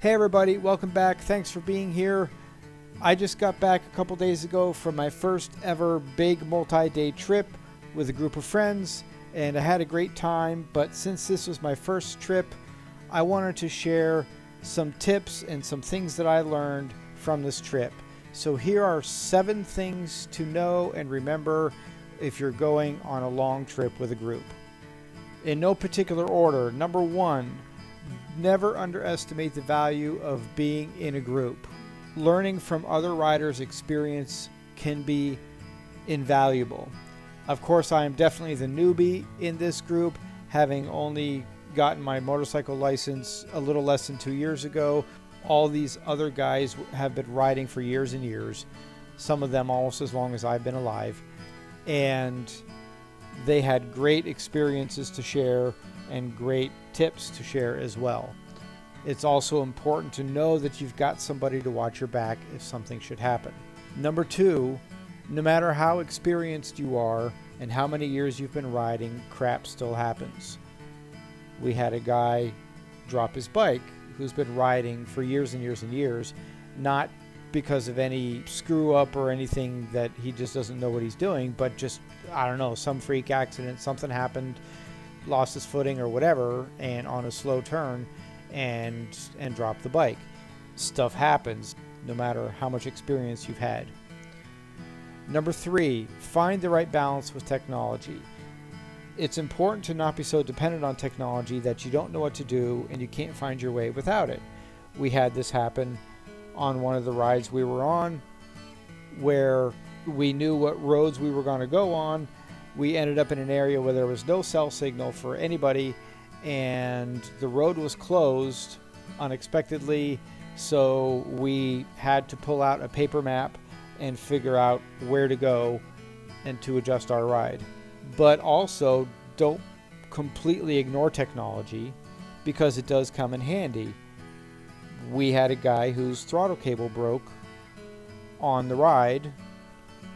Hey everybody, welcome back. Thanks for being here. I just got back a couple days ago from my first ever big multi-day trip with a group of friends, and I had a great time. But since this was my first trip, I wanted to share some tips and some things that I learned from this trip. So here are 7 things to know and remember if you're going on a long trip with a group. In no particular order. Number 1, never underestimate the value of being in a group. Learning from other riders' experience can be invaluable. Of course, I am definitely the newbie in this group, having only gotten my motorcycle license a little less than 2 years ago. All these other guys have been riding for years and years, some of them almost as long as I've been alive, and they had great experiences to share and great tips to share as well. It's also important to know that you've got somebody to watch your back if something should happen. Number 2, no matter how experienced you are and how many years you've been riding, crap still happens. We had a guy drop his bike who's been riding for years and years and years, not because of any screw up or anything that he just doesn't know what he's doing, but just, I don't know, some freak accident, something happened, lost his footing or whatever, and on a slow turn and dropped the bike. Stuff happens no matter how much experience you've had. Number 3, find the right balance with technology. It's important to not be so dependent on technology that you don't know what to do and you can't find your way without it. We had this happen on one of the rides we were on, where we knew what roads we were going to go on. We ended up in an area where there was no cell signal for anybody, and the road was closed unexpectedly, so we had to pull out a paper map and figure out where to go and to adjust our ride. But also, don't completely ignore technology, because it does come in handy. We had a guy whose throttle cable broke on the ride,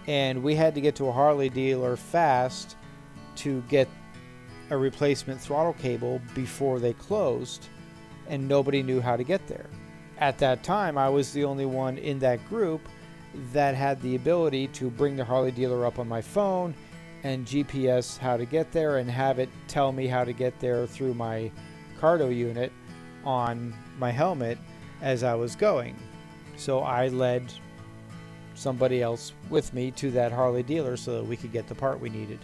and we had to get to a Harley dealer fast to get a replacement throttle cable before they closed, and nobody knew how to get there. At that time, I was the only one in that group that had the ability to bring the Harley dealer up on my phone and GPS how to get there and have it tell me how to get there through my Cardo unit on my helmet as I was going. So I led somebody else with me to that Harley dealer so that we could get the part we needed.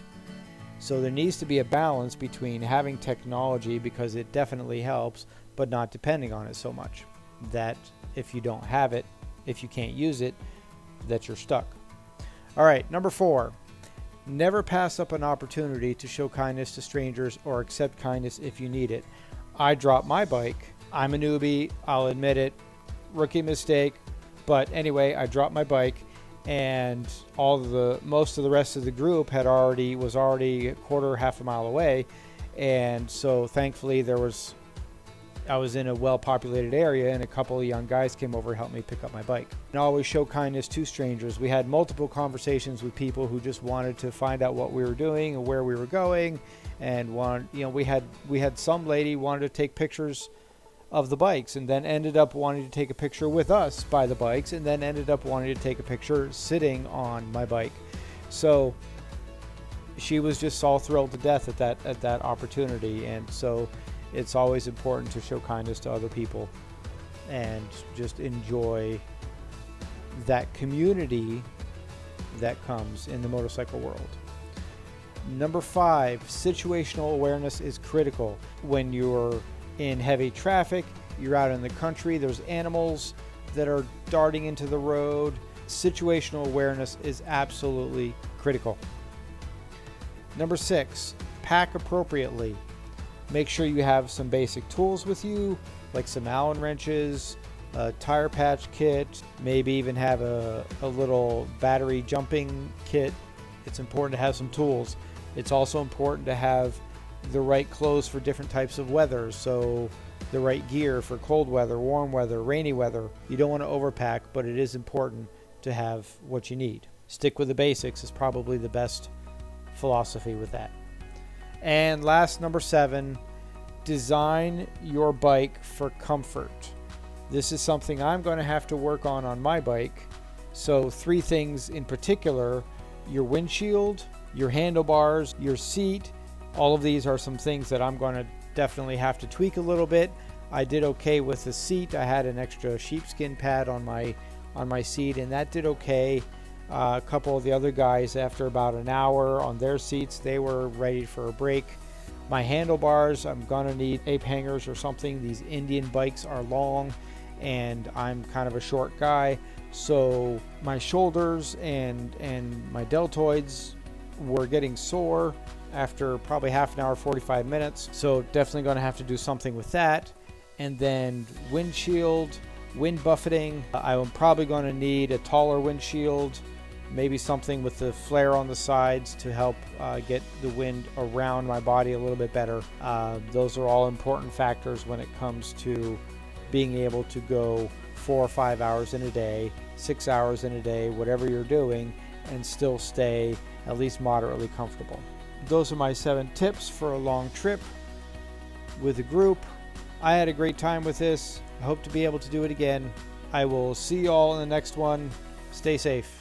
So there needs to be a balance between having technology, because it definitely helps, but not depending on it so much that if you don't have it, if you can't use it, that you're stuck. All right, number 4, never pass up an opportunity to show kindness to strangers or accept kindness if you need it. I dropped my bike. I'm a newbie, I'll admit it, rookie mistake. But anyway, I dropped my bike, and most of the rest of the group was already a quarter, half a mile away, and so thankfully I was in a well-populated area, and a couple of young guys came over and helped me pick up my bike. And always show kindness to strangers. We had multiple conversations with people who just wanted to find out what we were doing and where we were going, and we had some lady wanted to take pictures of the bikes, and then ended up wanting to take a picture with us by the bikes, and then ended up wanting to take a picture sitting on my bike. So she was just all thrilled to death at that opportunity. And so it's always important to show kindness to other people and just enjoy that community that comes in the motorcycle world. Number 5, situational awareness is critical. When you're in heavy traffic, you're out in the country, there's animals that are darting into the road. Situational awareness is absolutely critical. Number 6, pack appropriately. Make sure you have some basic tools with you, like some Allen wrenches, a tire patch kit, maybe even have a little battery jumping kit. It's important to have some tools. It's also important to have the right clothes for different types of weather, so the right gear for cold weather, warm weather, rainy weather. You don't want to overpack, but it is important to have what you need. Stick with the basics is probably the best philosophy with that. And last, number 7, design your bike for comfort. This is something I'm going to have to work on my bike. So 3 things in particular: your windshield, your handlebars, your seat. All of these are some things that I'm going to definitely have to tweak a little bit. I did okay with the seat. I had an extra sheepskin pad on my seat, and that did okay. A couple of the other guys, after about an hour on their seats, they were ready for a break. My handlebars, I'm gonna need ape hangers or something. These Indian bikes are long, and I'm kind of a short guy, so my shoulders and my deltoids were getting sore after probably half an hour, 45 minutes. So definitely going to have to do something with that. And then windshield, wind buffeting. I'm probably going to need a taller windshield, maybe something with the flare on the sides to help get the wind around my body a little bit better. Those are all important factors when it comes to being able to go 4 or 5 hours in a day, 6 hours in a day, whatever you're doing, and still stay at least moderately comfortable. Those are my 7 tips for a long trip with a group. I had a great time with this. I hope to be able to do it again. I will see you all in the next one. Stay safe.